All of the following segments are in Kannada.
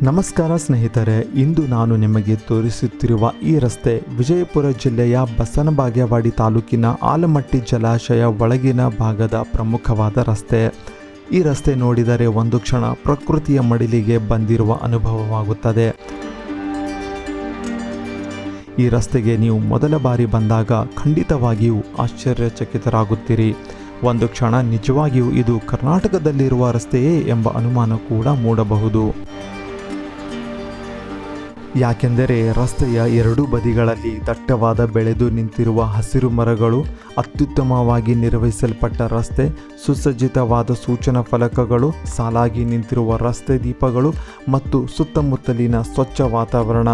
ನಮಸ್ಕಾರ ಸ್ನೇಹಿತರೆ, ಇಂದು ನಾನು ನಿಮಗೆ ತೋರಿಸುತ್ತಿರುವ ಈ ರಸ್ತೆ ವಿಜಯಪುರ ಜಿಲ್ಲೆಯ ಬಸವನಬಾಗೇವಾಡಿ ತಾಲೂಕಿನ ಆಲಮಟ್ಟಿ ಜಲಾಶಯ ಒಳಗಿನ ಭಾಗದ ಪ್ರಮುಖವಾದ ರಸ್ತೆ. ಈ ರಸ್ತೆ ನೋಡಿದರೆ ಒಂದು ಕ್ಷಣ ಪ್ರಕೃತಿಯ ಮಡಿಲಿಗೆ ಬಂದಿರುವ ಅನುಭವವಾಗುತ್ತದೆ. ಈ ರಸ್ತೆಗೆ ನೀವು ಮೊದಲ ಬಾರಿ ಬಂದಾಗ ಖಂಡಿತವಾಗಿಯೂ ಆಶ್ಚರ್ಯಚಕಿತರಾಗುತ್ತೀರಿ. ಒಂದು ಕ್ಷಣ ನಿಜವಾಗಿಯೂ ಇದು ಕರ್ನಾಟಕದಲ್ಲಿರುವ ರಸ್ತೆಯೇ ಎಂಬ ಅನುಮಾನ ಕೂಡ ಮೂಡಬಹುದು. ಯಾಕೆಂದರೆ ರಸ್ತೆಯ ಎರಡೂ ಬದಿಗಳಲ್ಲಿ ದಟ್ಟವಾದ ಬೆಳೆದು ನಿಂತಿರುವ ಹಸಿರು ಮರಗಳು, ಅತ್ಯುತ್ತಮವಾಗಿ ನಿರ್ವಹಿಸಲ್ಪಟ್ಟ ರಸ್ತೆ, ಸುಸಜ್ಜಿತವಾದ ಸೂಚನಾ ಫಲಕಗಳು, ಸಾಲಾಗಿ ನಿಂತಿರುವ ರಸ್ತೆ ದೀಪಗಳು ಮತ್ತು ಸುತ್ತಮುತ್ತಲಿನ ಸ್ವಚ್ಛ ವಾತಾವರಣ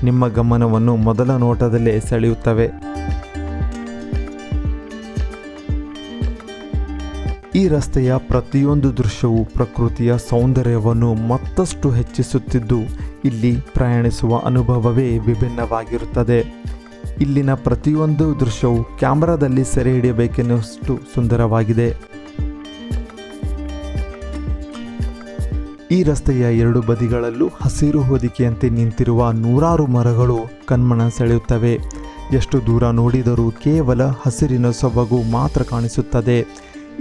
ನಿಮ್ಮ ಗಮನವನ್ನು ಮೊದಲ ನೋಟದಲ್ಲೇ ಸೆಳೆಯುತ್ತವೆ. ಈ ರಸ್ತೆಯ ಪ್ರತಿಯೊಂದು ದೃಶ್ಯವು ಪ್ರಕೃತಿಯ ಸೌಂದರ್ಯವನ್ನು ಮತ್ತಷ್ಟು ಹೆಚ್ಚಿಸುತ್ತಿದ್ದು, ಇಲ್ಲಿ ಪ್ರಯಾಣಿಸುವ ಅನುಭವವೇ ವಿಭಿನ್ನವಾಗಿರುತ್ತದೆ. ಇಲ್ಲಿನ ಪ್ರತಿಯೊಂದು ದೃಶ್ಯವು ಕ್ಯಾಮೆರಾದಲ್ಲಿ ಸೆರೆ ಹಿಡಿಯಬೇಕೆನ್ನುವಷ್ಟು ಸುಂದರವಾಗಿದೆ. ಈ ರಸ್ತೆಯ ಎರಡು ಬದಿಗಳಲ್ಲೂ ಹಸಿರು ಹೊದಿಕೆಯಂತೆ ನಿಂತಿರುವ ನೂರಾರು ಮರಗಳು ಕಣ್ಮನ ಸೆಳೆಯುತ್ತವೆ. ಎಷ್ಟು ದೂರ ನೋಡಿದರೂ ಕೇವಲ ಹಸಿರಿನ ಸೊಬಗು ಮಾತ್ರ ಕಾಣಿಸುತ್ತದೆ.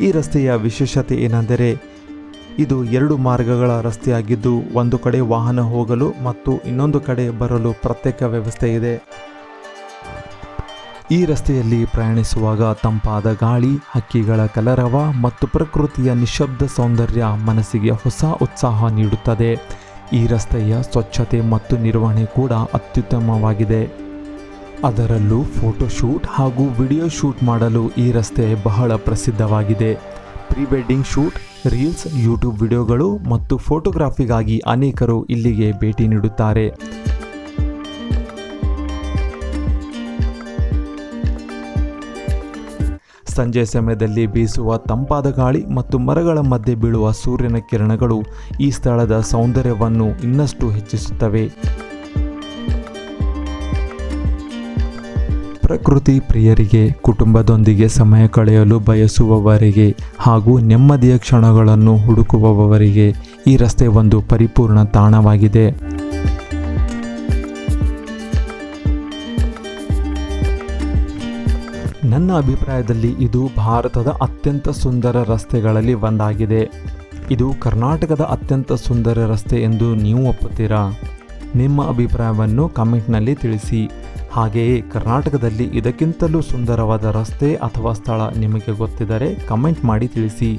ಈ ರಸ್ತೆಯ ವಿಶೇಷತೆ ಏನೆಂದರೆ ಇದು ಎರಡು ಮಾರ್ಗಗಳ ರಸ್ತೆಯಾಗಿದ್ದು, ಒಂದು ಕಡೆ ವಾಹನ ಹೋಗಲು ಮತ್ತು ಇನ್ನೊಂದು ಕಡೆ ಬರಲು ಪ್ರತ್ಯೇಕ ವ್ಯವಸ್ಥೆ ಇದೆ. ಈ ರಸ್ತೆಯಲ್ಲಿ ಪ್ರಯಾಣಿಸುವಾಗ ತಂಪಾದ ಗಾಳಿ, ಹಕ್ಕಿಗಳ ಕಲರವ ಮತ್ತು ಪ್ರಕೃತಿಯ ನಿಶಬ್ದ ಸೌಂದರ್ಯ ಮನಸ್ಸಿಗೆ ಹೊಸ ಉತ್ಸಾಹ ನೀಡುತ್ತದೆ. ಈ ರಸ್ತೆಯ ಸ್ವಚ್ಛತೆ ಮತ್ತು ನಿರ್ವಹಣೆ ಕೂಡ ಅತ್ಯುತ್ತಮವಾಗಿದೆ. ಅದರಲ್ಲೂ ಫೋಟೋಶೂಟ್ ಹಾಗೂ ವಿಡಿಯೋ ಶೂಟ್ ಮಾಡಲು ಈ ರಸ್ತೆ ಬಹಳ ಪ್ರಸಿದ್ಧವಾಗಿದೆ. Pre wedding shoot, reels, YouTube ವಿಡಿಯೋಗಳು ಮತ್ತು ಫೋಟೋಗ್ರಫಿಗಾಗಿ ಅನೇಕರು ಇಲ್ಲಿಗೆ ಭೇಟಿ ನೀಡುತ್ತಾರೆ. ಸಂಜೆ ಸಮಯದಲ್ಲಿ ಬೀಸುವ ತಂಪಾದ ಗಾಳಿ ಮತ್ತು ಮರಗಳ ಮಧ್ಯೆ ಬೀಳುವ ಸೂರ್ಯನ ಕಿರಣಗಳು ಈ ಸ್ಥಳದ ಸೌಂದರ್ಯವನ್ನು ಇನ್ನಷ್ಟು ಹೆಚ್ಚಿಸುತ್ತವೆ. ಪ್ರಕೃತಿ ಪ್ರಿಯರಿಗೆ, ಕುಟುಂಬದೊಂದಿಗೆ ಸಮಯ ಕಳೆಯಲು ಬಯಸುವವರಿಗೆ ಹಾಗೂ ನೆಮ್ಮದಿಯ ಕ್ಷಣಗಳನ್ನು ಹುಡುಕುವವರಿಗೆ ಈ ರಸ್ತೆ ಒಂದು ಪರಿಪೂರ್ಣ ತಾಣವಾಗಿದೆ. ನನ್ನ ಅಭಿಪ್ರಾಯದಲ್ಲಿ ಇದು ಭಾರತದ ಅತ್ಯಂತ ಸುಂದರ ರಸ್ತೆಗಳಲ್ಲಿ ಒಂದಾಗಿದೆ. ಇದು ಕರ್ನಾಟಕದ ಅತ್ಯಂತ ಸುಂದರ ರಸ್ತೆ ಎಂದು ನೀವು ಒಪ್ಪುತ್ತೀರಾ? ನಿಮ್ಮ ಅಭಿಪ್ರಾಯವನ್ನು ಕಾಮೆಂಟ್ನಲ್ಲಿ ತಿಳಿಸಿ. ಹಾಗೆಯೇ ಕರ್ನಾಟಕದಲ್ಲಿ ಇದಕ್ಕಿಂತಲೂ ಸುಂದರವಾದ ರಸ್ತೆ ಅಥವಾ ಸ್ಥಳ ನಿಮಗೆ ಗೊತ್ತಿದ್ದರೆ ಕಮೆಂಟ್ ಮಾಡಿ ತಿಳಿಸಿ.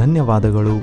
ಧನ್ಯವಾದಗಳು.